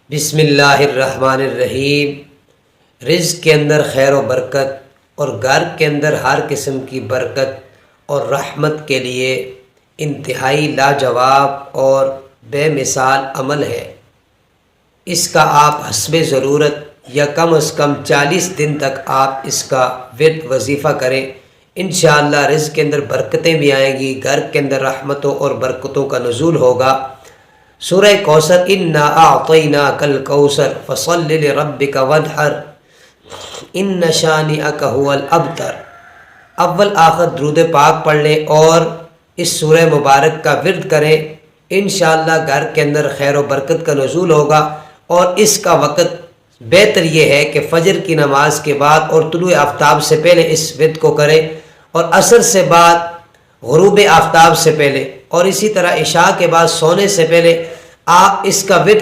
بسم اللہ الرحمن الرحیم۔ رزق کے اندر خیر و برکت اور گھر کے اندر ہر قسم کی برکت اور رحمت کے لیے انتہائی لاجواب اور بے مثال عمل ہے۔ اس کا آپ حسب ضرورت یا کم از کم 40 دن تک آپ اس کا ورد وظیفہ کریں، انشاءاللہ رزق کے اندر برکتیں بھی آئیں گی، گھر کے اندر رحمتوں اور برکتوں کا نزول ہوگا۔ سورہ کوثر، انا اعطیناک الکوثر فصل لربک وانحر ان شانئک ھو الابتر۔ اول آخر درود پاک پڑھ لیں اور اس سورہ مبارک کا ورد کریں، انشاءاللہ گھر کے اندر خیر و برکت کا نزول ہوگا۔ اور اس کا وقت بہتر یہ ہے کہ فجر کی نماز کے بعد اور طلوع آفتاب سے پہلے اس ورد کو کریں، اور عصر سے بعد غروب آفتاب سے پہلے، اور اسی طرح عشاء کے بعد سونے سے پہلے آپ اس کا ورد